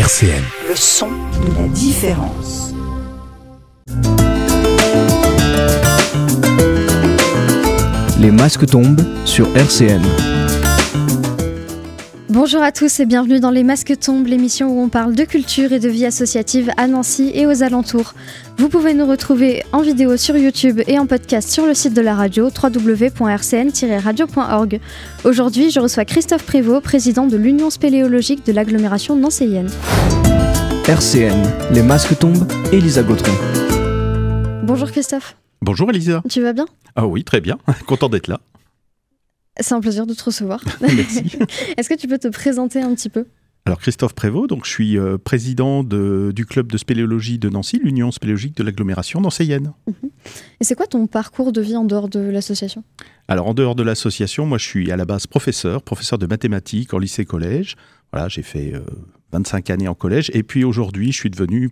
RCN. Le son de la différence. Les masques tombent sur RCN. Bonjour à tous et bienvenue dans Les Masques tombent, l'émission où on parle de culture et de vie associative à Nancy et aux alentours. Vous pouvez nous retrouver en vidéo sur YouTube et en podcast sur le site de la radio www.rcn-radio.org. Aujourd'hui, je reçois Christophe Prévost, président de l'Union spéléologique de l'agglomération nancéienne. RCN, Les masques tombent, Elisa Gautron. Bonjour Christophe. Bonjour Elisa. Tu vas bien ? Ah oui, très bien. Content d'être là. C'est un plaisir de te recevoir. Merci. Est-ce que tu peux te présenter un petit peu ? Alors Christophe Prévost, donc je suis président du club de spéléologie de Nancy, l'Union spéléologique de l'agglomération nancéienne. Et c'est quoi ton parcours de vie en dehors de l'association ? Alors en dehors de l'association, moi je suis à la base professeur de mathématiques en lycée-collège. Voilà, j'ai fait 25 années en collège et puis aujourd'hui je suis devenu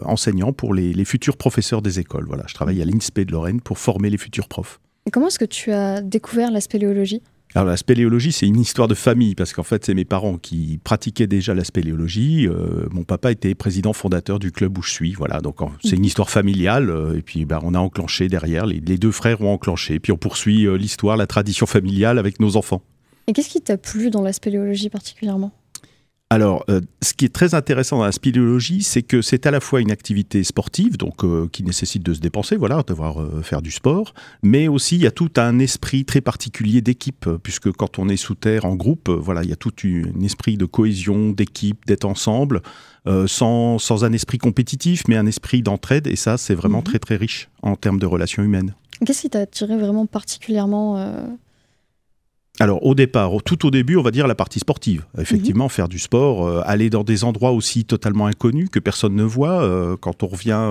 enseignant pour les futurs professeurs des écoles. Voilà, je travaille à l'INSPE de Lorraine pour former les futurs profs. Et comment est-ce que tu as découvert la spéléologie ? Alors la spéléologie, c'est une histoire de famille, parce qu'en fait, c'est mes parents qui pratiquaient déjà la spéléologie. Mon papa était président fondateur du club où je suis. Voilà, donc c'est une histoire familiale. Et puis on a enclenché derrière, les deux frères ont enclenché. Puis on poursuit l'histoire, la tradition familiale avec nos enfants. Et qu'est-ce qui t'a plu dans la spéléologie particulièrement ? Alors, ce qui est très intéressant dans la spéléologie, c'est que c'est à la fois une activité sportive, donc qui nécessite de se dépenser, voilà, faire du sport, mais aussi il y a tout un esprit très particulier d'équipe, puisque quand on est sous terre en groupe, voilà, il y a tout un esprit de cohésion, d'équipe, d'être ensemble, sans un esprit compétitif, mais un esprit d'entraide, et ça, c'est vraiment très très riche en termes de relations humaines. Qu'est-ce qui t'a attiré vraiment particulièrement Alors tout au début, on va dire la partie sportive. Effectivement, faire du sport, aller dans des endroits aussi totalement inconnus que personne ne voit. Quand on revient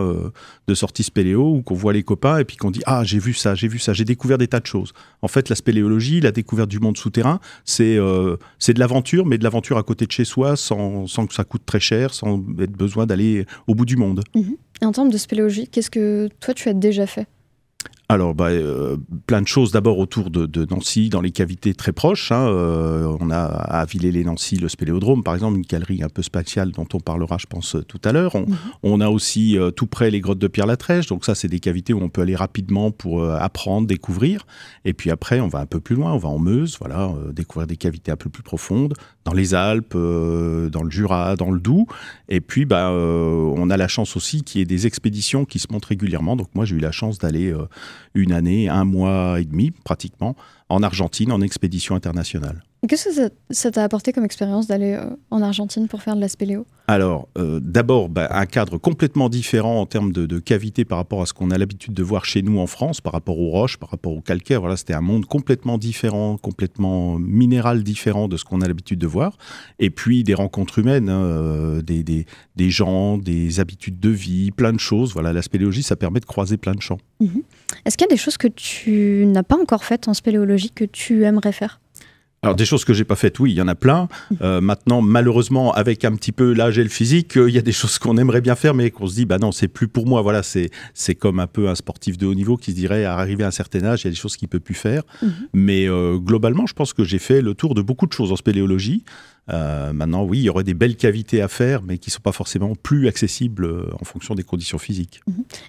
de sortie spéléo ou qu'on voit les copains et puis qu'on dit « Ah, j'ai vu ça, j'ai découvert des tas de choses ». En fait, la spéléologie, la découverte du monde souterrain, c'est de l'aventure, mais de l'aventure à côté de chez soi, sans que ça coûte très cher, sans être besoin d'aller au bout du monde. Et en termes de spéléologie, qu'est-ce que toi, tu as déjà fait ? Alors, plein de choses. D'abord autour de Nancy, dans les cavités très proches. On a à Villers-lès-Nancy le spéléodrome, par exemple, une galerie un peu spatiale dont on parlera, je pense, tout à l'heure. On a aussi tout près les grottes de Pierre-Latrèche. Donc ça, c'est des cavités où on peut aller rapidement pour apprendre, découvrir. Et puis après, on va un peu plus loin. On va en Meuse, voilà, découvrir des cavités un peu plus profondes. Dans les Alpes, dans le Jura, dans le Doubs. Et puis, on a la chance aussi qu'il y ait des expéditions qui se montent régulièrement. Donc moi, j'ai eu la chance d'aller une année, 1 mois et demi pratiquement, en Argentine, en expédition internationale. Qu'est-ce que ça t'a apporté comme expérience d'aller en Argentine pour faire de la spéléo ? Alors, d'abord, un cadre complètement différent en termes de cavité par rapport à ce qu'on a l'habitude de voir chez nous en France, par rapport aux roches, par rapport au calcaire. Voilà, c'était un monde complètement différent, complètement minéral différent de ce qu'on a l'habitude de voir. Et puis, des rencontres humaines, des gens, des habitudes de vie, plein de choses. Voilà, la spéléologie, ça permet de croiser plein de champs. Est-ce qu'il y a des choses que tu n'as pas encore faites en spéléologie que tu aimerais faire ? Alors des choses que j'ai pas faites, oui, il y en a plein. Maintenant, malheureusement, avec un petit peu l'âge et le physique, il y a des choses qu'on aimerait bien faire, mais qu'on se dit, non, c'est plus pour moi. Voilà, c'est comme un peu un sportif de haut niveau qui se dirait, à arriver à un certain âge, il y a des choses qu'il peut plus faire. Mais globalement, je pense que j'ai fait le tour de beaucoup de choses en spéléologie. Maintenant, oui, il y aurait des belles cavités à faire, mais qui ne sont pas forcément plus accessibles en fonction des conditions physiques.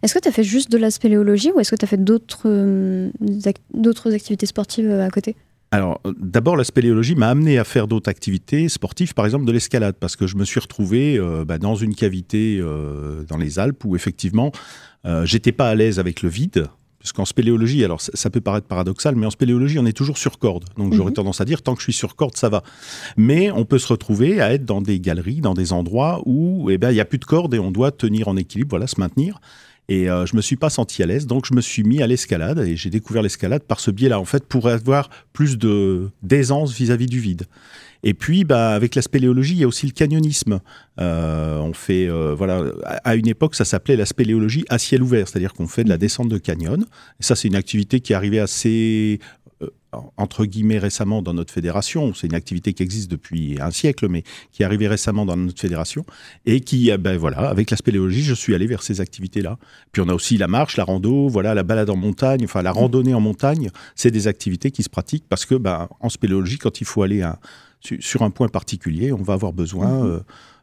Est-ce que tu as fait juste de la spéléologie ou est-ce que tu as fait d'autres activités sportives à côté ? Alors, d'abord, la spéléologie m'a amené à faire d'autres activités sportives, par exemple de l'escalade, parce que je me suis retrouvé dans une cavité dans les Alpes où, effectivement, j'étais pas à l'aise avec le vide. Parce qu'en spéléologie, alors ça peut paraître paradoxal, mais en spéléologie, on est toujours sur corde. Donc j'aurais tendance à dire, tant que je suis sur corde, ça va. Mais on peut se retrouver à être dans des galeries, dans des endroits où il n'y a plus de corde et on doit tenir en équilibre, voilà, se maintenir. Et je me suis pas senti à l'aise, donc je me suis mis à l'escalade et j'ai découvert l'escalade par ce biais-là, en fait, pour avoir plus d'aisance vis-à-vis du vide. Et puis, avec la spéléologie, il y a aussi le canyonisme. On fait, à une époque, ça s'appelait la spéléologie à ciel ouvert, c'est-à-dire qu'on fait de la descente de canyon. Et ça, c'est une activité qui est arrivée assez entre guillemets récemment dans notre fédération. C'est une activité qui existe depuis un siècle, mais qui est arrivée récemment dans notre fédération. Et qui, avec la spéléologie, je suis allé vers ces activités-là. Puis on a aussi la marche, la rando, la balade en montagne, enfin la randonnée en montagne. C'est des activités qui se pratiquent parce que en spéléologie, quand il faut aller sur un point particulier, on va avoir besoin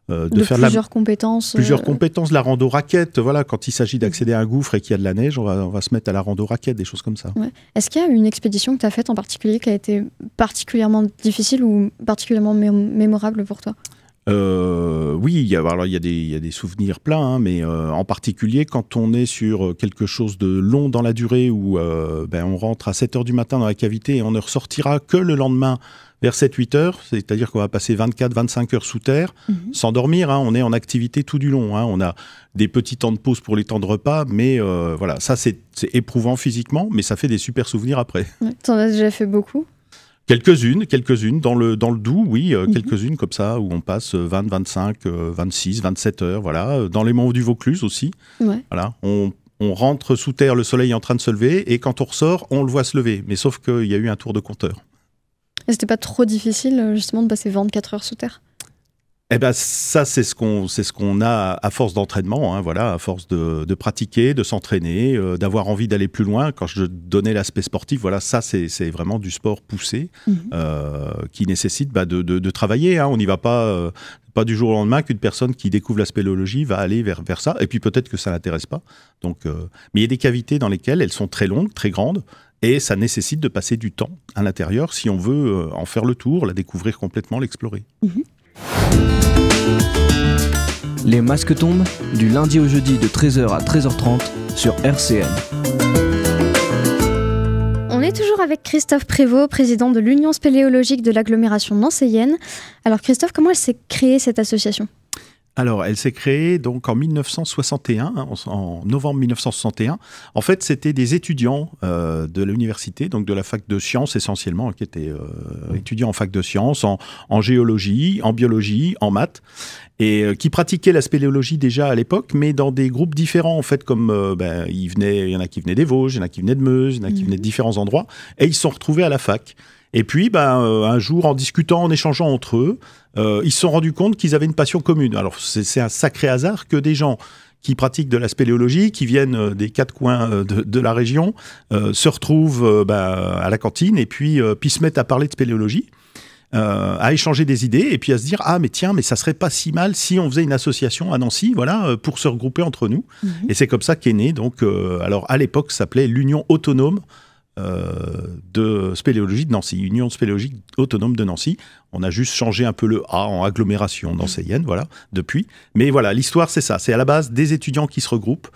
de faire plusieurs compétences. Plusieurs compétences, la rando raquette, voilà, quand il s'agit d'accéder à un gouffre et qu'il y a de la neige, on va se mettre à la rando raquette, des choses comme ça. Ouais. Est-ce qu'il y a une expédition que tu as faite en particulier qui a été particulièrement difficile ou particulièrement mémorable pour toi ? Oui, il y a des souvenirs pleins, hein, mais en particulier quand on est sur quelque chose de long dans la durée où on rentre à 7h du matin dans la cavité et on ne ressortira que le lendemain vers 7-8 heures, c'est-à-dire qu'on va passer 24-25 heures sous terre, sans dormir, hein, on est en activité tout du long, hein, on a des petits temps de pause pour les temps de repas, mais voilà, ça c'est éprouvant physiquement, mais ça fait des super souvenirs après. Ouais, t'en as déjà fait beaucoup ? Quelques-unes, dans le Doubs, oui, quelques-unes comme ça, où on passe 20, 25, 26, 27 heures, voilà, dans les monts du Vaucluse aussi, voilà, on rentre sous terre, le soleil est en train de se lever, et quand on ressort, on le voit se lever, mais sauf qu'il y a eu un tour de compteur. Et c'était pas trop difficile, justement, de passer 24 heures sous terre ? Eh ben ça, c'est ce qu'on a à force d'entraînement, hein, voilà, à force de pratiquer, de s'entraîner, d'avoir envie d'aller plus loin. Quand je donnais l'aspect sportif, voilà, ça, c'est vraiment du sport poussé qui nécessite de travailler. Hein. On n'y va pas du jour au lendemain qu'une personne qui découvre la spéléologie va aller vers ça. Et puis peut-être que ça l'intéresse pas. Donc, mais il y a des cavités dans lesquelles elles sont très longues, très grandes. Et ça nécessite de passer du temps à l'intérieur si on veut en faire le tour, la découvrir complètement, l'explorer. Les masques tombent du lundi au jeudi de 13h à 13h30 sur RCN. On est toujours avec Christophe Prévost, président de l'Union spéléologique de l'agglomération nancéienne. Alors Christophe, comment elle s'est créée cette association ? Alors, elle s'est créée donc en 1961, en novembre 1961. En fait, c'était des étudiants de l'université, donc de la fac de sciences essentiellement, qui étaient étudiants en fac de sciences, en géologie, en biologie, en maths, et qui pratiquaient la spéléologie déjà à l'époque, mais dans des groupes différents, en fait, comme il y en a qui venaient des Vosges, il y en a qui venaient de Meuse, il y en a qui venaient de différents endroits, et ils se sont retrouvés à la fac. Et puis, un jour, en discutant, en échangeant entre eux, ils se sont rendus compte qu'ils avaient une passion commune. Alors, c'est un sacré hasard que des gens qui pratiquent de la spéléologie, qui viennent des quatre coins de la région, se retrouvent à la cantine et puis se mettent à parler de spéléologie, à échanger des idées et puis à se dire « Ah, mais tiens, mais ça serait pas si mal si on faisait une association à Nancy, voilà, pour se regrouper entre nous. » Et c'est comme ça qu'est né, donc, alors à l'époque, ça s'appelait l'Union autonome de spéléologie de Nancy, Union spéléologique autonome de Nancy. On a juste changé un peu le A en agglomération nancéienne, voilà, depuis. Mais voilà, l'histoire, c'est ça. C'est à la base des étudiants qui se regroupent,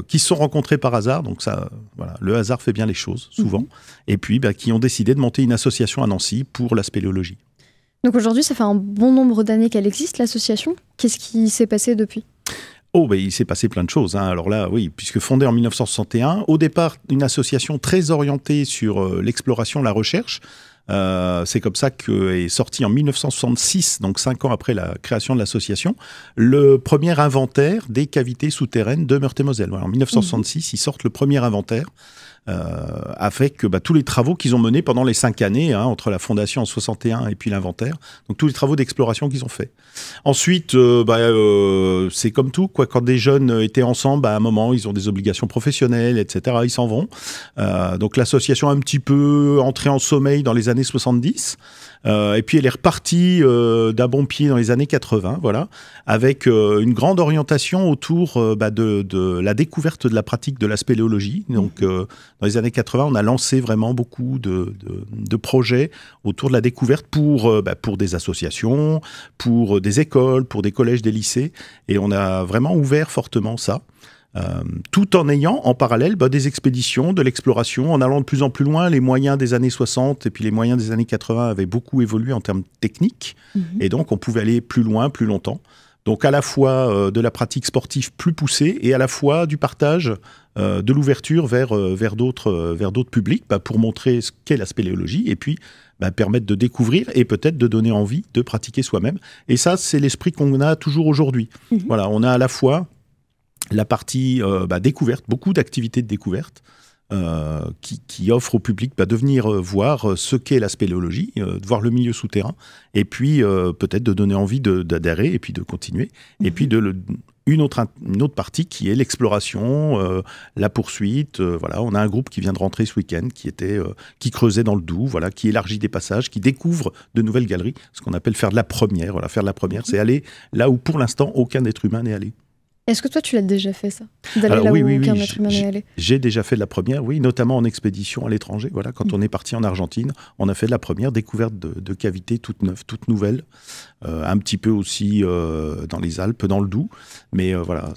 qui se sont rencontrés par hasard. Donc ça, voilà, le hasard fait bien les choses, souvent. Et puis, qui ont décidé de monter une association à Nancy pour la spéléologie. Donc aujourd'hui, ça fait un bon nombre d'années qu'elle existe, l'association. Qu'est-ce qui s'est passé depuis ? Oh, il s'est passé plein de choses. Hein. Alors là, oui, puisque fondée en 1961, au départ, une association très orientée sur l'exploration, la recherche. C'est comme ça qu'est sorti en 1966, donc 5 ans après la création de l'association, le premier inventaire des cavités souterraines de Meurthe-et-Moselle. Voilà, en 1966, ils sortent le premier inventaire. Avec tous les travaux qu'ils ont menés pendant les 5 années, hein, entre la fondation en 61 et puis l'inventaire. Donc tous les travaux d'exploration qu'ils ont fait. Ensuite, c'est comme tout, quoi. Quand des jeunes étaient ensemble, à un moment, ils ont des obligations professionnelles, etc. Ils s'en vont. Donc l'association a un petit peu entré en sommeil dans les années 70. Et puis elle est repartie d'un bon pied dans les années 80, voilà, avec une grande orientation autour de la découverte de la pratique de la spéléologie. Donc dans les années 80, on a lancé vraiment beaucoup de projets autour de la découverte pour des associations, pour des écoles, pour des collèges, des lycées, et on a vraiment ouvert fortement ça. Tout en ayant en parallèle des expéditions, de l'exploration, en allant de plus en plus loin. Les moyens des années 60 et puis les moyens des années 80 avaient beaucoup évolué en termes techniques, et donc on pouvait aller plus loin, plus longtemps. Donc à la fois de la pratique sportive plus poussée et à la fois du partage, de l'ouverture vers d'autres publics pour montrer ce qu'est la spéléologie et puis permettre de découvrir et peut-être de donner envie de pratiquer soi-même. Et ça, c'est l'esprit qu'on a toujours aujourd'hui. Voilà, on a à la fois la partie découverte, beaucoup d'activités de découverte qui offrent au public de venir voir ce qu'est la spéléologie, de voir le milieu souterrain, et puis peut-être de donner envie d'adhérer et puis de continuer, et puis une autre partie qui est l'exploration, la poursuite. Voilà, on a un groupe qui vient de rentrer ce week-end, qui creusait dans le Doubs, voilà, qui élargit des passages, qui découvre de nouvelles galeries, ce qu'on appelle faire de la première. Voilà, faire de la première, c'est aller là où pour l'instant aucun être humain n'est allé. Est-ce que toi, tu l'as déjà fait, ça? D'aller là où aucun être humain n'est allé? J'ai déjà fait de la première, oui, notamment en expédition à l'étranger. Voilà, quand on est parti en Argentine, on a fait de la première découverte de cavités toutes neuves, toutes nouvelles. Un petit peu aussi dans les Alpes, dans le Doubs. Mais voilà,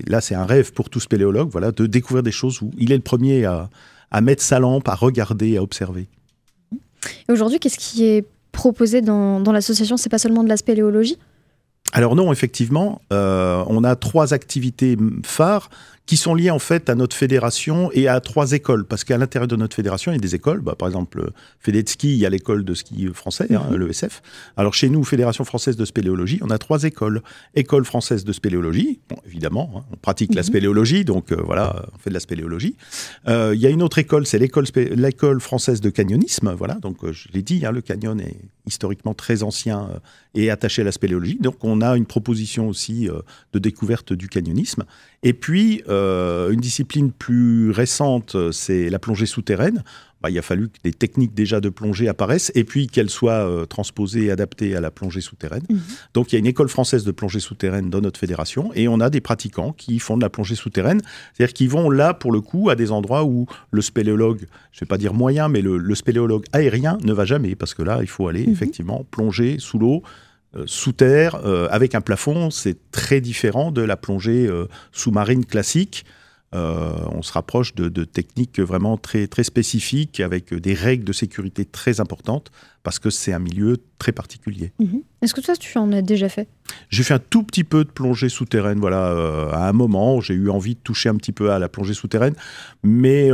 là, c'est un rêve pour tout spéléologue, voilà, de découvrir des choses où il est le premier à mettre sa lampe, à regarder, à observer. Et aujourd'hui, qu'est-ce qui est proposé dans l'association? C'est pas seulement de la spéléologie? Alors non, effectivement, on a 3 activités phares qui sont liées en fait à notre fédération et à 3 écoles. Parce qu'à l'intérieur de notre fédération, il y a des écoles. Par exemple, Fédé de ski, il y a l'école de ski français, l'ESF. Alors chez nous, Fédération française de spéléologie, on a 3 écoles. École française de spéléologie, bon, évidemment, on pratique la spéléologie, donc voilà, on fait de la spéléologie. Il y a une autre école, c'est l'école française de canyonisme. Voilà, donc je l'ai dit, le canyon est historiquement très ancien et attaché à la spéléologie. Donc on a une proposition aussi de découverte du canyonisme. Et puis, une discipline plus récente, c'est la plongée souterraine. Il a fallu que des techniques déjà de plongée apparaissent et puis qu'elles soient transposées et adaptées à la plongée souterraine. Donc il y a une école française de plongée souterraine dans notre fédération et on a des pratiquants qui font de la plongée souterraine, c'est-à-dire qu'ils vont là pour le coup à des endroits où le spéléologue, je ne vais pas dire moyen, mais le spéléologue aérien ne va jamais parce que là il faut aller effectivement plonger sous l'eau, sous terre, avec un plafond. C'est très différent de la plongée sous-marine classique. On se rapproche de techniques vraiment très, très spécifiques avec des règles de sécurité très importantes parce que c'est un milieu très particulier. Est-ce que toi, tu en as déjà fait? J'ai fait un tout petit peu de plongée souterraine, voilà, à un moment. J'ai eu envie de toucher un petit peu à la plongée souterraine, mais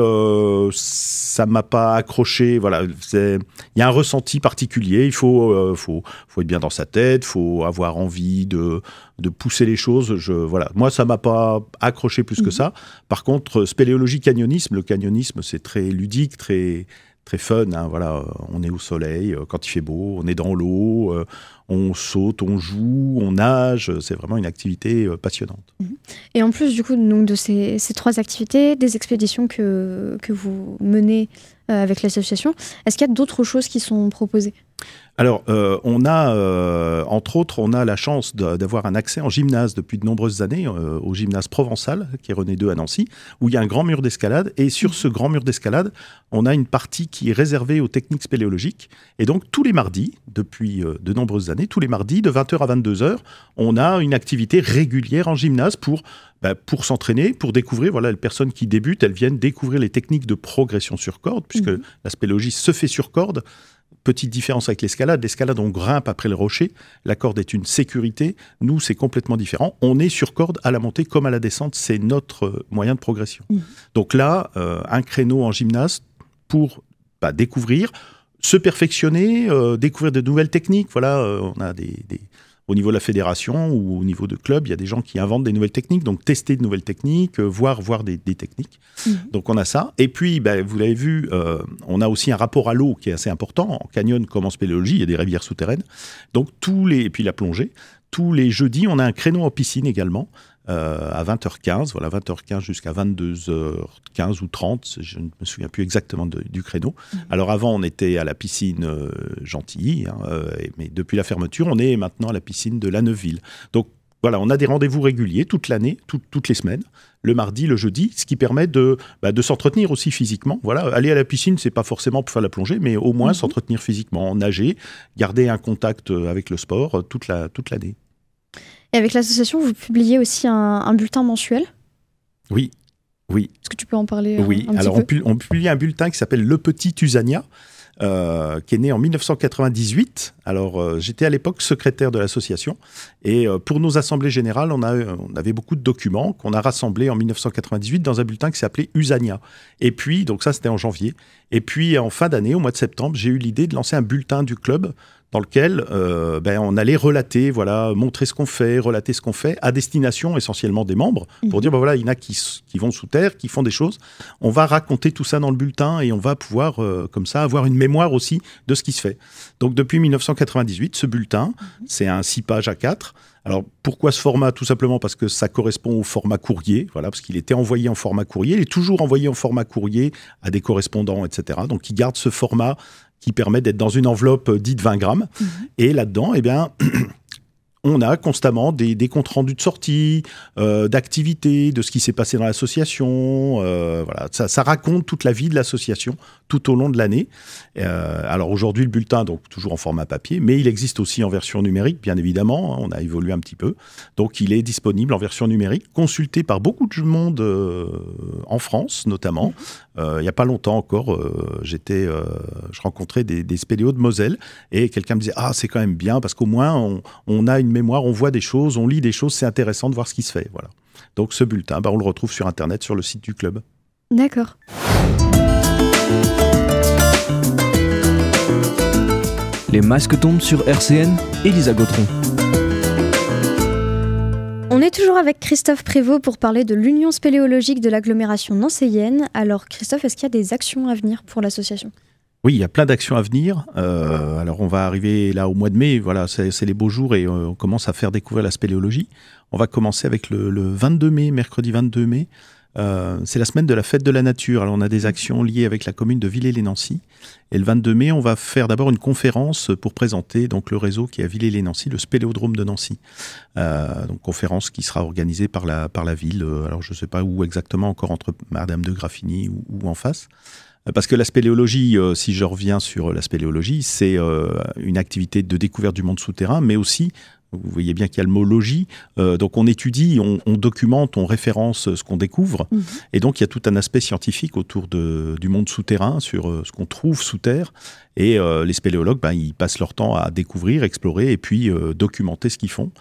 ça ne m'a pas accroché. Voilà, il y a un ressenti particulier. Il faut être bien dans sa tête, il faut avoir envie de pousser les choses. Voilà. Moi, ça ne m'a pas accroché plus que ça. Par contre, spéléologie, canyonisme, le canyonisme, c'est très ludique, très fun, voilà, on est au soleil, quand il fait beau, on est dans l'eau, on saute, on joue, on nage, c'est vraiment une activité passionnante. Et en plus du coup donc, de ces 3 activités, des expéditions que vous menez avec l'association, est-ce qu'il y a d'autres choses qui sont proposées? Alors, on a, entre autres, on a la chance d'avoir un accès en gymnase depuis de nombreuses années, au gymnase Provençal, qui est René II à Nancy, où il y a un grand mur d'escalade. Et sur ce grand mur d'escalade, on a une partie qui est réservée aux techniques spéléologiques. Et donc, tous les mardis, depuis de nombreuses années, tous les mardis, de 20h à 22h, on a une activité régulière en gymnase pour s'entraîner, pour découvrir, voilà, les personnes qui débutent, elles viennent découvrir les techniques de progression sur corde, puisque la spéléologie se fait sur corde. Petite différence avec l'escalade. L'escalade, on grimpe après le rocher. La corde est une sécurité. Nous, c'est complètement différent. On est sur corde à la montée comme à la descente. C'est notre moyen de progression. Donc là, un créneau en gymnase pour découvrir, se perfectionner, découvrir de nouvelles techniques. Voilà, on a au niveau de la fédération ou au niveau de club, il y a des gens qui inventent des nouvelles techniques, donc tester de nouvelles techniques, voir des techniques. Donc on a ça. Et puis, vous l'avez vu, on a aussi un rapport à l'eau qui est assez important. En canyon comme en spéléologie, il y a des rivières souterraines. Donc et puis la plongée. Tous les jeudis, on a un créneau en piscine également, à 20h15, voilà, 20h15 jusqu'à 22h15 ou 30, je ne me souviens plus exactement du créneau. Alors avant, on était à la piscine Gentilly, mais depuis la fermeture, on est maintenant à la piscine de La Neuveville. Donc voilà, on a des rendez-vous réguliers toute l'année, toutes les semaines, le mardi, le jeudi, ce qui permet de s'entretenir aussi physiquement. Voilà, aller à la piscine, c'est pas forcément pour faire la plongée, mais au moins s'entretenir physiquement, nager, garder un contact avec le sport toute l'année. Et avec l'association, vous publiez aussi un bulletin mensuel? Oui. Est-ce que tu peux en parler un petit peu? On publie un bulletin qui s'appelle Le Petit Usania, qui est né en 1998. Alors, j'étais à l'époque secrétaire de l'association. Et pour nos assemblées générales, on avait beaucoup de documents qu'on a rassemblés en 1998 dans un bulletin qui s'appelait Usania. Et puis, donc ça, c'était en janvier. Et puis, en fin d'année, au mois de septembre, j'ai eu l'idée de lancer un bulletin du club dans lequel on allait relater, voilà, montrer ce qu'on fait, relater ce qu'on fait, à destination essentiellement des membres, pour dire, voilà, il y en a qui vont sous terre, qui font des choses. On va raconter tout ça dans le bulletin et on va pouvoir, comme ça, avoir une mémoire aussi de ce qui se fait. Donc, depuis 1998, ce bulletin, c'est un 6 pages à 4, Alors, pourquoi ce format? Tout simplement parce que ça correspond au format courrier, voilà, parce qu'il était envoyé en format courrier. Il est toujours envoyé en format courrier à des correspondants, etc. Donc, il garde ce format qui permet d'être dans une enveloppe dite 20 grammes. Et là-dedans, eh bien... on a constamment des comptes rendus de sortie, d'activités, de ce qui s'est passé dans l'association. Voilà, ça raconte toute la vie de l'association tout au long de l'année. Alors aujourd'hui, le bulletin, donc toujours en format papier, mais il existe aussi en version numérique, bien évidemment. On a évolué un petit peu. Donc il est disponible en version numérique, consulté par beaucoup de monde en France, notamment. Il n'y a pas longtemps encore, je rencontrais des spéléos de Moselle et quelqu'un me disait « Ah, c'est quand même bien parce qu'au moins on a une mémoire, on voit des choses, on lit des choses, c'est intéressant de voir ce qui se fait. » Voilà. Donc ce bulletin, on le retrouve sur Internet, sur le site du club. D'accord. Les masques tombent sur RCN, Elisa Gautron. On est toujours avec Christophe Prévost pour parler de l'Union spéléologique de l'agglomération nancéienne. Alors Christophe, est-ce qu'il y a des actions à venir pour l'association ? Oui, il y a plein d'actions à venir. Alors on va arriver là au mois de mai, voilà, c'est les beaux jours et on commence à faire découvrir la spéléologie. On va commencer avec le 22 mai, mercredi 22 mai. C'est la semaine de la fête de la nature. Alors on a des actions liées avec la commune de Villers-lès-Nancy. Et le 22 mai, on va faire d'abord une conférence pour présenter donc, le réseau qui est à Villers-lès-Nancy, le Spéléodrome de Nancy. Donc conférence qui sera organisée par la ville. Alors je ne sais pas où exactement, encore entre Madame de Graffigny ou en face. Parce que la spéléologie, si je reviens sur la spéléologie, c'est une activité de découverte du monde souterrain, mais aussi, vous voyez bien qu'il y a le mot logie, donc on étudie, on documente, on référence ce qu'on découvre, et donc il y a tout un aspect scientifique autour du monde souterrain, sur ce qu'on trouve sous terre, et les spéléologues, ils passent leur temps à découvrir, explorer, et puis documenter ce qu'ils font.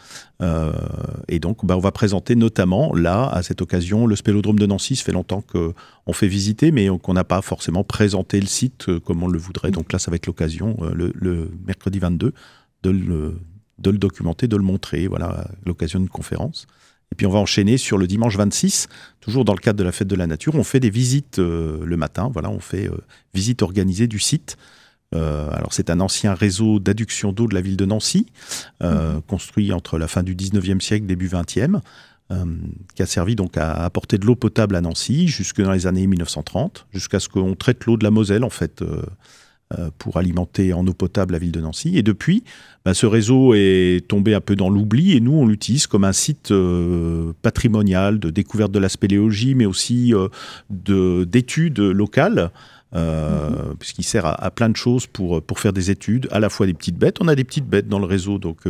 Et donc on va présenter notamment, là, à cette occasion, le Spélodrome de Nancy. Ça fait longtemps qu'on fait visiter, mais qu'on n'a pas forcément présenté le site comme on le voudrait. Donc là, ça va être l'occasion, le mercredi 22, de le documenter, de le montrer, voilà, à l'occasion d'une conférence. Et puis on va enchaîner sur le dimanche 26, toujours dans le cadre de la fête de la nature. On fait des visites le matin, voilà, on fait visite organisée du site. Alors c'est un ancien réseau d'adduction d'eau de la ville de Nancy, construit entre la fin du 19e siècle, début 20e, qui a servi donc à apporter de l'eau potable à Nancy jusque dans les années 1930, jusqu'à ce qu'on traite l'eau de la Moselle, en fait, pour alimenter en eau potable la ville de Nancy. Et depuis, ce réseau est tombé un peu dans l'oubli et nous, on l'utilise comme un site patrimonial de découverte de la spéléologie, mais aussi d'études locales, puisqu'il sert à plein de choses pour faire des études, à la fois des petites bêtes. On a des petites bêtes dans le réseau, donc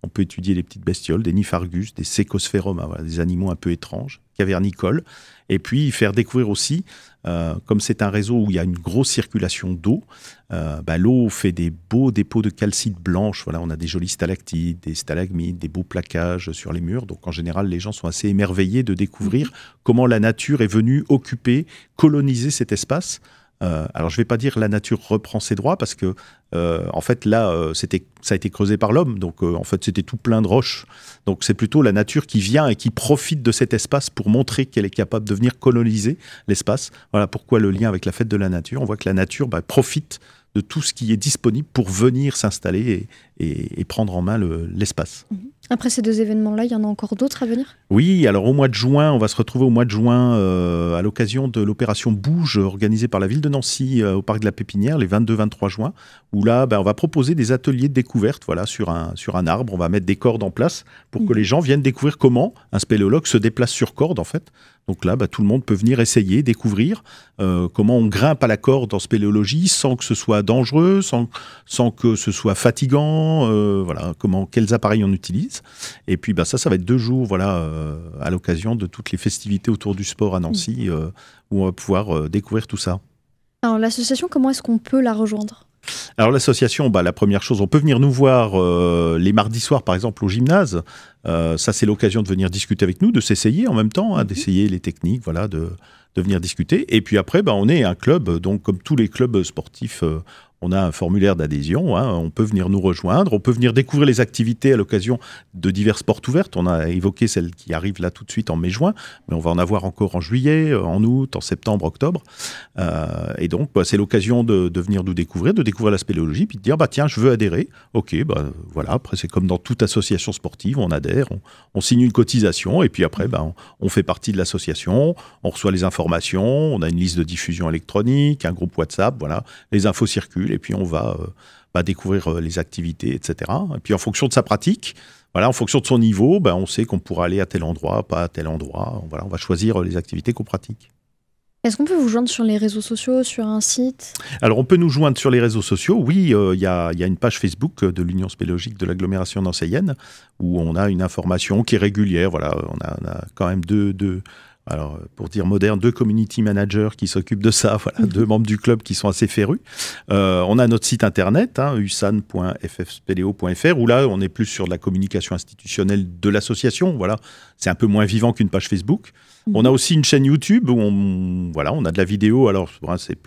on peut étudier les petites bestioles, des Niphargus, des Sécosphérum, voilà, des animaux un peu étranges, cavernicoles. Et puis faire découvrir aussi, comme c'est un réseau où il y a une grosse circulation d'eau, l'eau fait des beaux dépôts de calcite blanche. Voilà, on a des jolis stalactites, des stalagmites, des beaux plaquages sur les murs. Donc en général, les gens sont assez émerveillés de découvrir comment la nature est venue occuper, coloniser cet espace. Alors je ne vais pas dire la nature reprend ses droits parce que en fait là ça a été creusé par l'homme, donc en fait c'était tout plein de roches, donc c'est plutôt la nature qui vient et qui profite de cet espace pour montrer qu'elle est capable de venir coloniser l'espace. Voilà pourquoi le lien avec la fête de la nature. On voit que la nature profite de tout ce qui est disponible pour venir s'installer et prendre en main l'espace. Après ces deux événements-là, il y en a encore d'autres à venir ? Oui, alors au mois de juin, on va se retrouver au mois de juin à l'occasion de l'opération Bouge organisée par la ville de Nancy au parc de la Pépinière, les 22-23 juin, où là, on va proposer des ateliers de découverte voilà, sur un arbre. On va mettre des cordes en place pour que les gens viennent découvrir comment un spéléologue se déplace sur corde, en fait. Donc là, tout le monde peut venir essayer, découvrir comment on grimpe à la corde en spéléologie sans que ce soit dangereux, sans que ce soit fatigant, voilà, quels appareils on utilise. Et puis ça va être 2 jours voilà, à l'occasion de toutes les festivités autour du sport à Nancy où on va pouvoir découvrir tout ça. Alors l'association, comment est-ce qu'on peut la rejoindre ? Alors l'association, la première chose, on peut venir nous voir les mardis soirs par exemple au gymnase. Ça c'est l'occasion de venir discuter avec nous, de s'essayer en même temps, d'essayer les techniques, voilà, de venir discuter. Et puis après, on est un club, donc comme tous les clubs sportifs, on a un formulaire d'adhésion, hein, on peut venir nous rejoindre, on peut venir découvrir les activités à l'occasion de diverses portes ouvertes. On a évoqué celle qui arrive là tout de suite en mai-juin, mais on va en avoir encore en juillet, en août, en septembre, octobre. Et donc, c'est l'occasion de venir nous découvrir, de découvrir la spéléologie, puis de dire, tiens, je veux adhérer. Ok, voilà, après c'est comme dans toute association sportive, on adhère, on signe une cotisation, et puis après, on fait partie de l'association, on reçoit les informations, on a une liste de diffusion électronique, un groupe WhatsApp, voilà, les infos circulent, et puis on va découvrir les activités, etc. Et puis en fonction de sa pratique, voilà, en fonction de son niveau, on sait qu'on pourra aller à tel endroit, pas à tel endroit. Voilà, on va choisir les activités qu'on pratique. Est-ce qu'on peut vous joindre sur les réseaux sociaux, sur un site ? Alors, on peut nous joindre sur les réseaux sociaux. Oui, il y a une page Facebook de l'Union spéléologique de l'agglomération nancéienne où on a une information qui est régulière. Voilà, on a quand même alors, pour dire moderne, 2 community managers qui s'occupent de ça, voilà, 2 membres du club qui sont assez férus. On a notre site internet, usan.ffspeleo.fr, où là, on est plus sur de la communication institutionnelle de l'association. Voilà, c'est un peu moins vivant qu'une page Facebook. On a aussi une chaîne YouTube où on a de la vidéo. Alors, c'est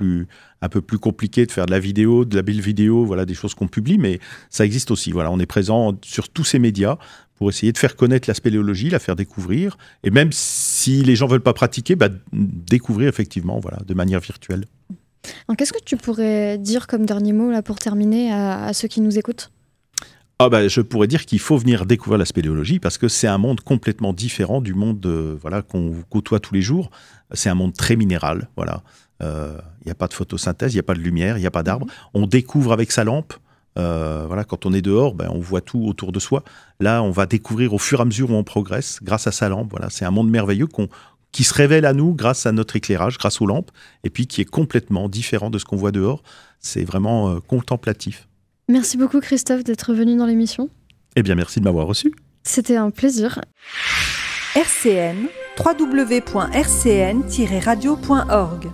un peu plus compliqué de faire de la vidéo, de la belle vidéo, voilà, des choses qu'on publie, mais ça existe aussi. Voilà, on est présent sur tous ces médias pour essayer de faire connaître la spéléologie, la faire découvrir, et même si les gens ne veulent pas pratiquer, découvrir effectivement, voilà, de manière virtuelle. Alors, qu'est-ce que tu pourrais dire comme dernier mot là, pour terminer à ceux qui nous écoutent ? Je pourrais dire qu'il faut venir découvrir la spéléologie parce que c'est un monde complètement différent du monde qu'on côtoie tous les jours. C'est un monde très minéral. Voilà. Y a pas de photosynthèse, il n'y a pas de lumière, il n'y a pas d'arbres. On découvre avec sa lampe. Quand on est dehors, on voit tout autour de soi. Là, on va découvrir au fur et à mesure où on progresse grâce à sa lampe. Voilà. C'est un monde merveilleux qui se révèle à nous grâce à notre éclairage, grâce aux lampes, et puis qui est complètement différent de ce qu'on voit dehors. C'est vraiment contemplatif. Merci beaucoup Christophe d'être venu dans l'émission. Eh bien, merci de m'avoir reçu. C'était un plaisir. RCN, www.rcn-radio.org